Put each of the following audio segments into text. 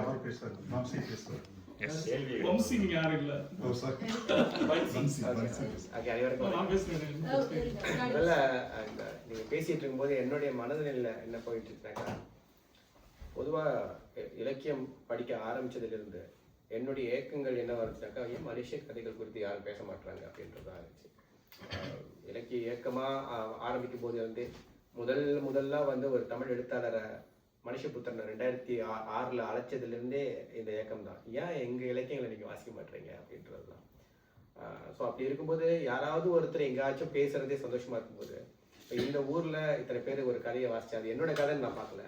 அவர் பேசுவார், வம்சி பேசுவார். வம்சி நீங்க யாரும் இல்ல. ஓ சாரி. வம்சி. ஓகே, அனைவருக்கும் நான் பேசுறேன். முதல்ல நீங்க பேசிட்டு இருக்கும்போது என்னுடைய மனதில் என்ன போயிட்டு இருந்தாக்கா, பொதுவா இலக்கியம் படிக்க ஆரம்பிச்சதுலேருந்து என்னுடைய ஏக்கங்கள் என்ன வந்துச்சுனாக்கா, ஏன் மலேசிய கதைகள் குறித்து யாரும் பேச மாட்டாங்க அப்படின்றதா இருந்துச்சு. இலக்கிய இயக்கமாக ஆரம்பிக்கும் போது வந்து முதல்ல வந்து ஒரு தமிழ் எழுத்தாளரை மனுஷபுத்திரனை 2006 அழைச்சதுலேருந்தே இந்த இயக்கம் தான். ஏன் எங்கள் இலக்கியங்களை நீங்கள் வாசிக்க மாட்டீங்க அப்படின்றது தான். ஸோ அப்படி இருக்கும்போது யாராவது ஒருத்தர் எங்கேயாச்சும் பேசுகிறதே சந்தோஷமாக இருக்கும்போது, இந்த ஊரில் இத்தனை பேர் ஒரு கதையை வாசிச்சா அது என்னோட கதைன்னு நான் பார்க்கல,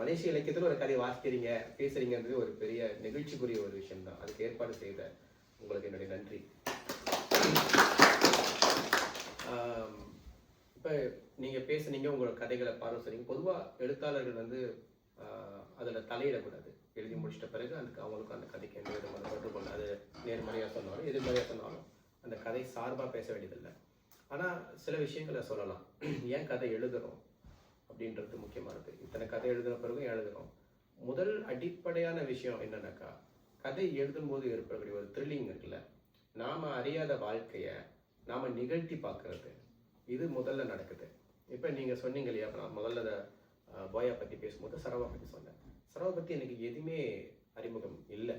மலேசிய இலக்கியத்தில் ஒரு கதையை வாசிக்கிறீங்க பேசுகிறீங்கிறது ஒரு பெரிய நெகிழ்ச்சிக்குரிய ஒரு விஷயம் தான். அதுக்கு ஏற்பாடு செய்த உங்களுக்கு என்னுடைய நன்றி. இப்போ நீங்கள் பேசுனீங்க, உங்களோட கதைகளை பார்வை சொன்னீங்க. பொதுவாக எழுத்தாளர்கள் வந்து அதில் தலையிடக்கூடாது. எழுதி முடிச்சிட்ட பிறகு அவங்களுக்கும் அந்த கதைக்கு எந்த விதமான தொடர்பு, அது நேர்மறையாக சொன்னாலும் எதிர்மறையாக சொன்னாலும் அந்த கதை சார்பாக பேச வேண்டியதில்லை. ஆனால் சில விஷயங்களை சொல்லலாம். ஏன் கதை எழுதுகிறோம் அப்படின்றது முக்கியமானது. இத்தனை கதை எழுதின பிறகும் எழுதுகிறோம். முதல் அடிப்படையான விஷயம் என்னன்னாக்கா, கதை எழுதும்போது ஏற்படக்கூடிய ஒரு த்ரில்லிங் இருக்குல்ல, நாம் அறியாத வாழ்க்கையை நாம் நிகழ்த்தி பார்க்கறது, இது முதல்ல நடக்குது. இப்போ நீங்கள் சொன்னீங்க இல்லையா, நான் முதல்ல போயா பற்றி பேசும்போது சரவா பற்றி சொன்னேன். சரவா பற்றி எனக்கு எதுவுமே அறிமுகம் இல்லை.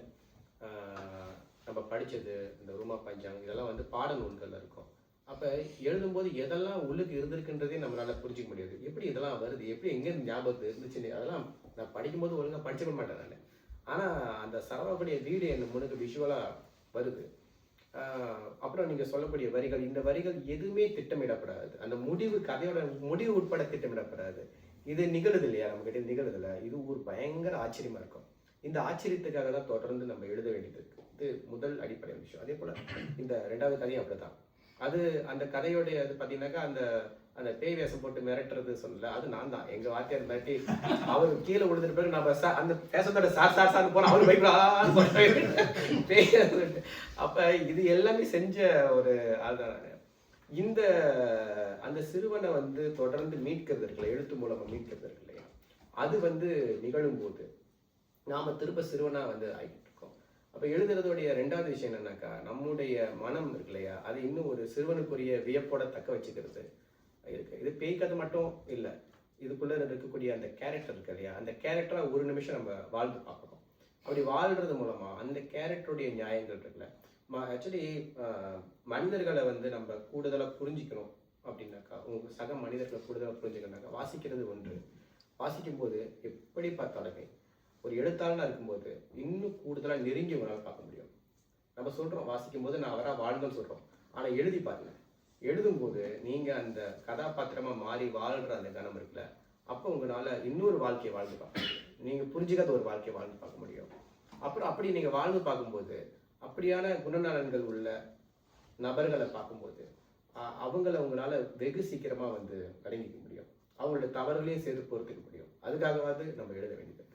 நம்ம படித்தது இந்த ரூமா பஞ்சாங் இதெல்லாம் வந்து பாட நூல்களில் இருக்கும். அப்போ எழுதும்போது எதெல்லாம் உள்ளுக்கு இருந்திருக்குன்றதே நம்மளால் புரிஞ்சிக்க முடியாது. எப்படி இதெல்லாம் வருது, எப்படி எங்கேருந்து ஞாபகத்து இருந்துச்சுன்னு அதெல்லாம் நான் படிக்கும்போது ஒழுங்காக படிச்சுக்க மாட்டேன் நான். ஆனால் அந்த சரவாவுடைய வீடு என்ன முன்னுக்கு விஷுவலாக வருது. அப்புறம் நீங்கள் சொல்லக்கூடிய வரிகள், இந்த வரிகள் எதுவுமே திட்டமிடப்படாது. அந்த முடிவு, கதையோட முடிவு உட்பட திட்டமிடப்படாது. இது நிகழுது இல்லையா, நம்மகிட்ட நிகழுதில்ல, இது ஒரு பயங்கர ஆச்சரியமாக இருக்கும். இந்த ஆச்சரியத்துக்காக தான் தொடர்ந்து நம்ம எழுத வேண்டியது இருக்குது. இது முதல் அடிப்படை விஷயம். அதே போல் இந்த 2வது கதையும் அப்படி தான். அது அந்த கதையோடைய அது பார்த்தீங்கன்னாக்கா, அந்த பேய் வேஷம் போட்டு மிரட்டுறது சொன்னல, அது நான் தான். எங்கள் வாத்தியார் மிரட்டி அவர் கீழே விழுந்துட்டு பிறகு நம்ம அந்த வேஷத்தோட சார் போனோம், அவர் பயப்பட பேய். அப்போ இது எல்லாமே செஞ்ச ஒரு ஆள்தான். அந்த சிறுவனை வந்து தொடர்ந்து மீட்கிறது இருக்குல்ல, எழுத்து மூலமாக மீட்கிறது இருக்கு இல்லையா, அது வந்து நிகழும்போது நாம் திரும்ப சிறுவனாக வந்து ஆகிட்டு இருக்கோம். அப்போ எழுதுறதோடைய 2வது விஷயம் என்னன்னாக்கா, நம்முடைய மனம் இருக்கு இல்லையா, அது இன்னும் ஒரு சிறுவனுக்குரிய வியப்போட தக்க வச்சுக்கிறது இருக்கு. இது பேய் கதை மட்டும் இல்லை, இதுக்குள்ளே இருக்கக்கூடிய அந்த கேரக்டர் இருக்கு இல்லையா, அந்த கேரக்டரை ஒரு நிமிஷம் நம்ம வாழ்ந்து பார்க்கணும். அப்படி வாழ்றது மூலமாக அந்த கேரக்டருடைய நியாயங்கள் இருக்குல்ல, ஆக்சுவலி மனிதர்களை வந்து நம்ம கூடுதலாக புரிஞ்சிக்கணும் அப்படின்னாக்கா, உங்கள் சக மனிதர்களை கூடுதலாக புரிஞ்சுக்கணுனாக்கா வாசிக்கிறது ஒன்று. வாசிக்கும்போது எப்படி பார்த்தாலுமே ஒரு எழுத்தாளனாக இருக்கும்போது இன்னும் கூடுதலாக நெருங்கி உங்களால் பார்க்க முடியும். நம்ம சொல்கிறோம் வாசிக்கும் போது நான் அவராக வாழ்ந்தோன்னு சொல்கிறோம், ஆனால் எழுதி பாருங்க, எழுதும்போது நீங்கள் அந்த கதாபாத்திரமாக மாறி வாழ்கிற அந்த கணம் இருக்குல்ல, அப்போ உங்களால் இன்னொரு வாழ்க்கையை வாழ்ந்து பார்க்க முடியும். நீங்கள் புரிஞ்சுக்காத ஒரு வாழ்க்கையை வாழ்ந்து பார்க்க முடியும். அப்புறம் அப்படி நீங்கள் வாழ்ந்து பார்க்கும்போது அப்படியான குணநலன்கள் உள்ள நபர்களை பார்க்கும்போது அவங்கள உங்களால் வெகு சீக்கிரமாக வந்து அடங்கிக்க முடியும். அவங்களோட தவறுகளையும் சேர்த்து பொறுத்துக்க முடியும். அதுக்காகவாது நம்ம எழுத வேண்டியது.